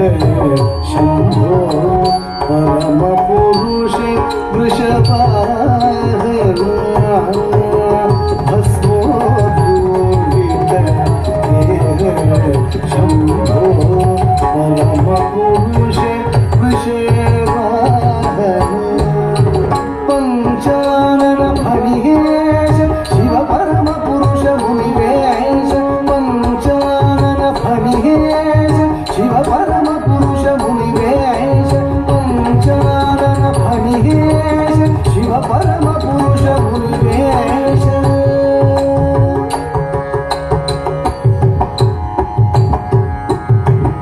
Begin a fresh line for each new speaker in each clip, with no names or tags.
शम्भो परमपुरुषे वृषभाहना भस्मोद्धूलित शम्भो परमपुरुषे वृषभाहना पंचानन फणिहेश शिव परमपुरुष मुनिवेश पंचानन फणिहेश शिव परमपुरुष मुनिवेश पंचानन फणिहेश शिव परमपुरुष मुनिवेश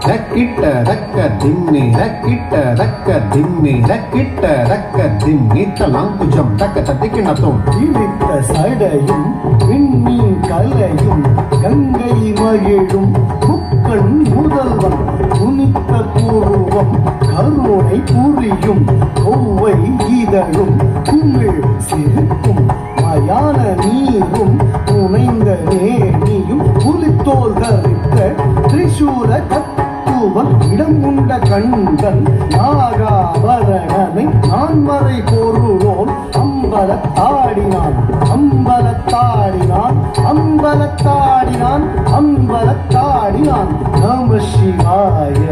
रक्किट्ट रक्क दिम्मी रक्किट्ट रक्क दिम्मी रक्किट्ट रक्क दिम्मी तलांकुजम तक तदिकिणतुम
விழித்த சடையும் விண்மீன் கலையும் கங்கை மகிழும் முக்கண் முதல்வன் துணித்த பூர்வம் கருணை புரியும் கொவ்வை இதழும் குமிழ் சிரிக்கும் மயான நீரும் துணைந்த நேனியும் புலித்தோல் தரித்த திரிசூல கத்துவன் இடம் உண்ட கண்டன் நாகாபரணனை நான்மறை பொருளோன் அம்பலத்தாடினான் அம்பலத்தாடினான் அம்பலத்தாடினான் அம்பலத்தாடினான் நம சிவாய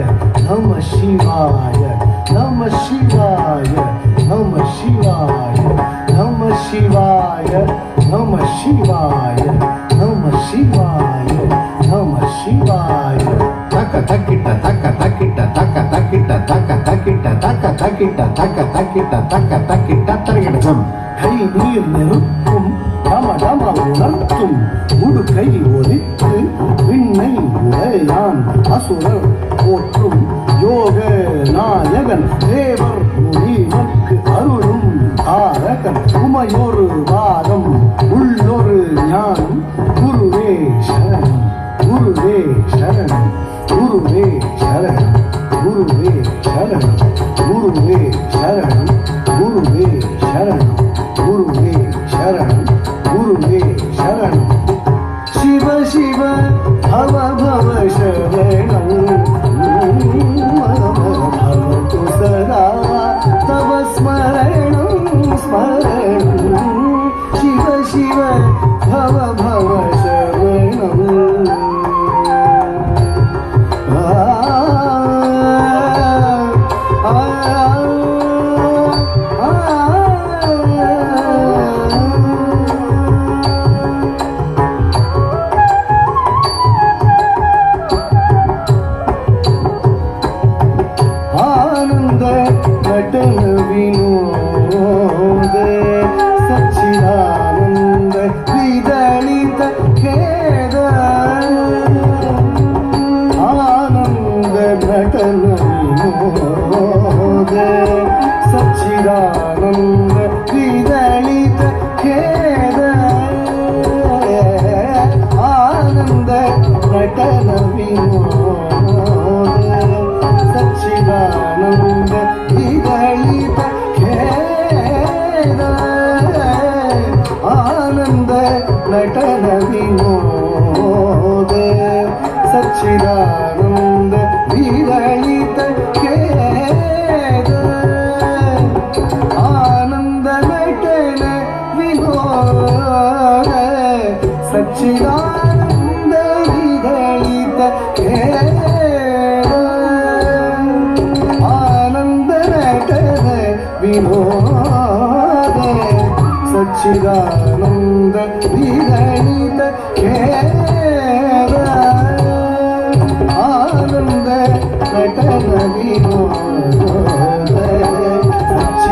நம சிவாய நம சிவாய நம சிவாய நம சிவாய நம சிவாய நம சிவாய நம சிவாய
தக்க தக்கிட்ட தக்க தக்கிட்ட தக்க தக்கிட்ட தக்க தக்கிட்ட தக்க தக்கிட்ட தக்க தக்கிட்ட தக்க தக்கிட்ட தரகிடஜம்
கை நீர் நெருப்பும் டம டம உணர்த்தும் உடுக்கை ஒலித்து விண்ணை உடையான் அசுரர் போற்றும் யோக நாயகன் தேவர் முனிவர்க்கு அருளும் தாரகன் உமையொரு வாதம் உள்ளொரு ஞானம் குருவே சரணம் குருவே சரணம் குருவே சரணம் குருவே சரணம் குருவே சரணம் குருவே சரணம் குருவே சரணம் குருவே சரணம் शिव शिव भव भव शरणं भवतु सदा तव स्मरणं स्मरणं शिव शिव भव भव शरणं नटन विनोद सच्चिदानंद विदलित खेद आनंद नटन विनोद सच्चिदानंद विदलित खेद आनंद नटन विनोद सच्चिदानंद विदलित खेद आनंद नटन विनोद सच्चिदानंद विदलित खेद आनंद नटन विनोद सच्चिदानंद विदलित खेद आनंद नटन विनोद सच्चिदानंद विदलित खेद आनंद नटन विनोद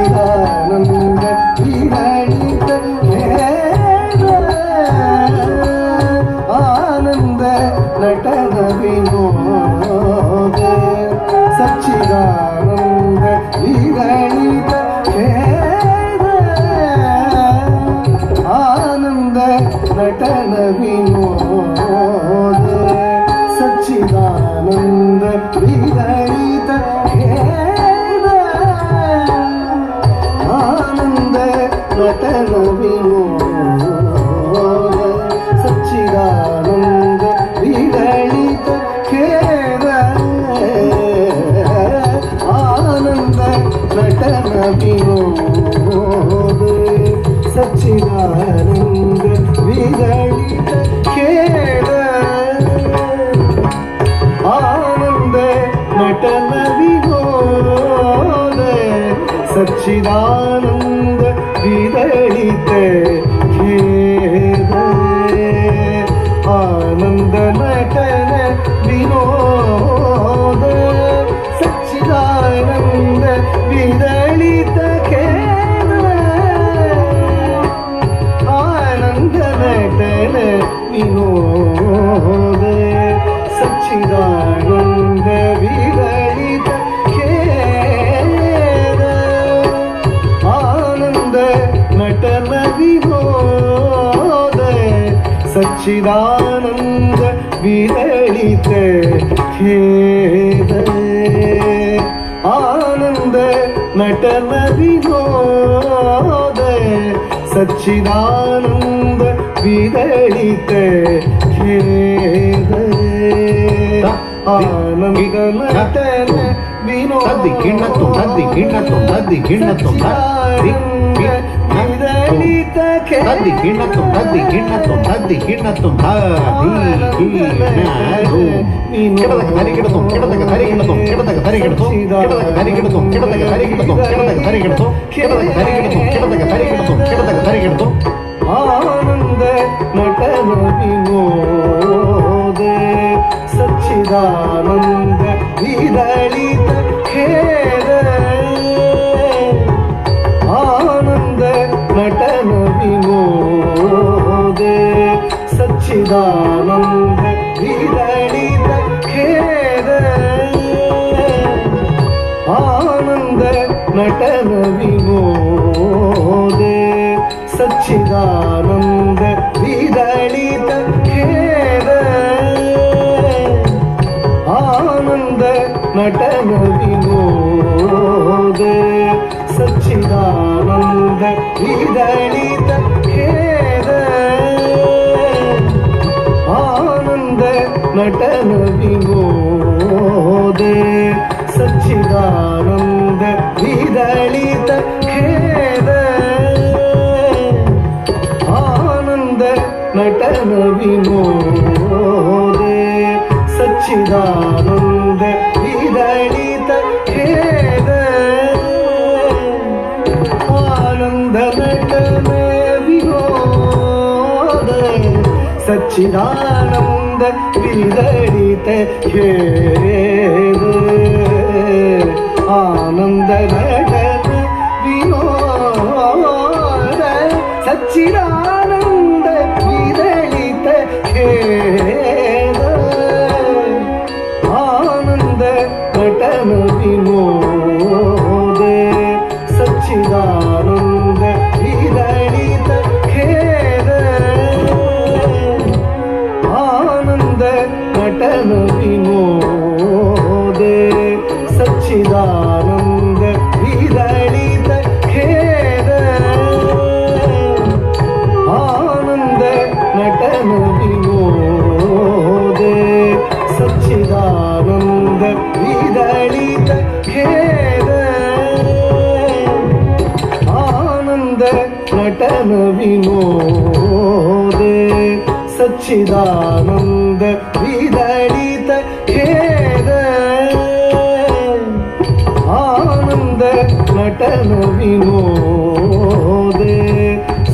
सच्चिदानंद विदलित खेद आनंद नटन विनोद सच्चिदानंद विदलित खेद आनंद नटन विनोद सच्चिदानंद विदलित खेद आनंद नटन विनोद सच्चिदानंद विदलित खेद ನಟನ ವಿನೋದ ಸಚ್ಚಿದಾನಂದ ವಿರಳಿತ ಖೇದ ಆನಂದ ನಟನ ವಿನೋದ ಸಚ್ಚಿದಾನಂದ ವಿರಳಿತ ಖೇದ ಆನಂದ ನಟನ ವಿನೋದ ಸಚ್ಚಿದಾನಂದ ವಿರಳಿತ ಖೇದ ಆನಂದ ನಟನ ವಿನೋದ ಸಚ್ಚಿದಾನಂದ ವಿರಳಿತ ಖೇದ ಆನಂದ ನಟನ ವಿನೋದ ಸಚ್ಚಿದಾನಂದ ವಿರಳಿತ ಖೇದ ಆನಂದ ನಟನ ವಿನೋದ
ತದ್ದಿ ಕಿಣ್ಣತ್ತು ತದ್ದಿ ಕಿಣ್ಣತ್ತು ತದ್ದಿ ಕಿಣ್ಣತ್ತು
ವಿರಳಿತ
ತದ್ದಿ ಕಿಣ್ಣತ್ತು ತದ್ದಿ ಕಿಣ್ಣತ್ತು ತದ್ದಿ ಕಿಣ್ಣತ್ತು ಕೆಡದಕ್ಕೆ ಧರಿ ಕಿಡತು ಕೆಡದಕ್ಕೆ ಧರಿ ಕಿಡತು ಕೆಡದಕ್ಕೆ ಧರಿ ಕಿಡತು ಕೆಡದಕ್ಕೆ ಧರಿ ಕಿಡತು ಕೆಡದಕ್ಕೆ ಧರಿ ಕಿಡತು ಕೆಡದಕ್ಕೆ ಧರಿ ಕಿಡತು ಕೆಡದಕ್ಕೆ ಧರಿ ಕಿಡತು ಕೆಡದಕ್ಕೆ ಧರಿ ಕಿಡತು ಕೆಡದಕ್ಕೆ ಧರಿ ಕಿಡತು
ಆನಂದ ನಟನ ವಿನೋದ ಸಚ್ಚಿದಾನಂದ ವಿರಳಿತ ಖೇದ ಆನಂದ ನಟನ ವಿನೋದ ಸಚ್ಚಿದಾನಂದ ವಿರಳಿತ ಖೇದ ಆನಂದ ನಟನ ವಿನೋದ ಸಚ್ಚಿದಾನಂದ ವಿರಳಿತ ಖೇದ ಆನಂದ ನಟನ ವಿನೋದ ಸಚ್ಚಿದಾನಂದ ವಿರಳಿತ ಖೇದ ಆನಂದ ನಟನ ವಿನೋದ ಸಚ್ಚಿದಾನಂದ ವಿರಳಿತ ಖೇದ ಆನಂದ ನಟನ ವಿನೋದ ಸಚ್ಚಿದಾನಂದ ವಿರಳಿತ ಖೇದ ಆನಂದ ನಟನ ವಿನೋದ ಸಚ್ಚಿದಾನಂದ ವಿರಳಿತ ಖೇದ ಆನಂದ ನಟನ ವಿನೋದ ಸಚ್ಚಿದಾನಂದ ವಿರಳಿತ ಖೇದ ಆನಂದ ನಟನ ವಿನೋದ ಸಚ್ಚಿದಾನಂದ ವಿರಳಿತ ಖೇದ ಆನಂದ ನಟನ ವಿನೋದ ಸಚ್ಚಿದಾನಂದ ವಿರಳಿತ ಖೇದ ಆನಂದ ನಟನ ವಿನೋದ ಸಚ್ಚಿದಾನಂದ ವಿರಳಿತ ಖೇದ ಆನಂದ ನಟನ ವಿನೋದ ಸಚ್ಚಿದಾನಂದ ವಿರಳಿತ ಖೇದ ಆನಂದ ನಟನ ವಿನೋದ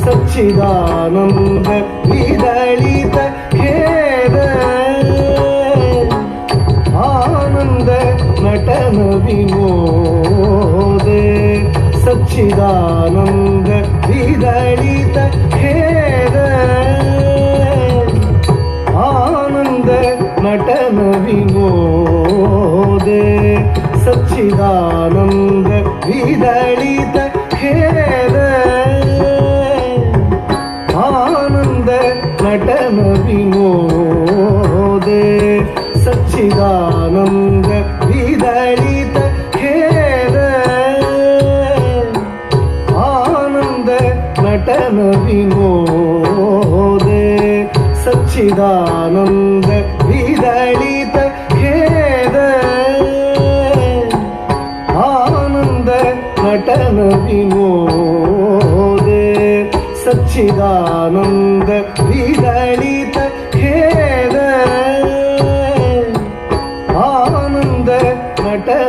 ಸಚ್ಚಿದಾನಂದ ವಿರಳಿತ ಖೇದ ಆನಂದ ನಟನ ವಿನೋದ ಸಚ್ಚಿದಾನಂದ ವಿರಳಿತ ಖೇದ ಆನಂದ ನಟನ ವಿನೋದ ಸಚ್ಚಿದಾನಂದ ವಿರಳಿತ ಖೇದ ಆನಂದ ನಟನ ವಿನೋದ ಸಚ್ಚಿದಾನಂದ ವಿರಳಿತ ಖೇದ ಆನಂದ ನಟನ ವಿನೋದ ಸಚ್ಚಿದಾನಂದ ವಿರಳಿತ ಖೇದ ಆನಂದ ನಟನ ವಿನೋದ ಸಚ್ಚಿದಾನಂದ ವಿರಳಿತ ಖೇದ ಆನಂದ ನಟ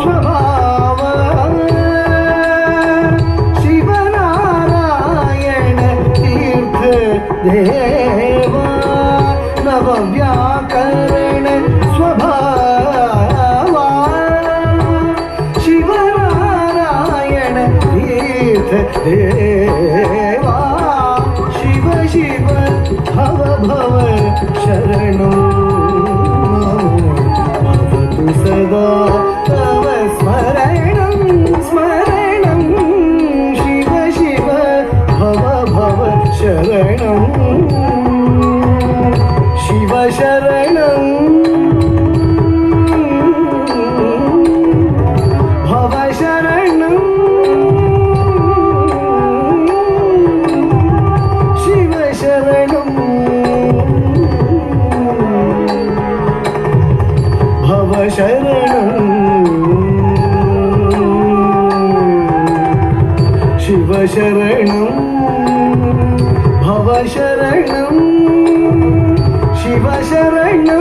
ಸ್ವಭಾವ ಶಿವನಾರಾಯಣ ತೀರ್ಥ ದೇವ ನವವ್ಯಾಕರಣ ಸ್ವಭಾವ ಶಿವನಾರಾಯಣ ತೀರ್ಥ ದೇವ ಶಿವ ಶಿವ ಭವ ಭವ ಶರಣೋ ಭವತು ಸದಾ ತವ ಸ್ಮರಣಂ ಸ್ಮರಣಂ ಶಿವ ಶಿವ ಭವ ಭವ ಶರಣಂ ಶಿವ ಶರಣಂ ಭವ ಶರಣಂ ಶಿವ ಶರಣಂ ಭವ ಶರಣಂ ಶಿವ ಶರಣಂ ಭವ ಶರಣಂ ಶಿವ ಶರಣಂ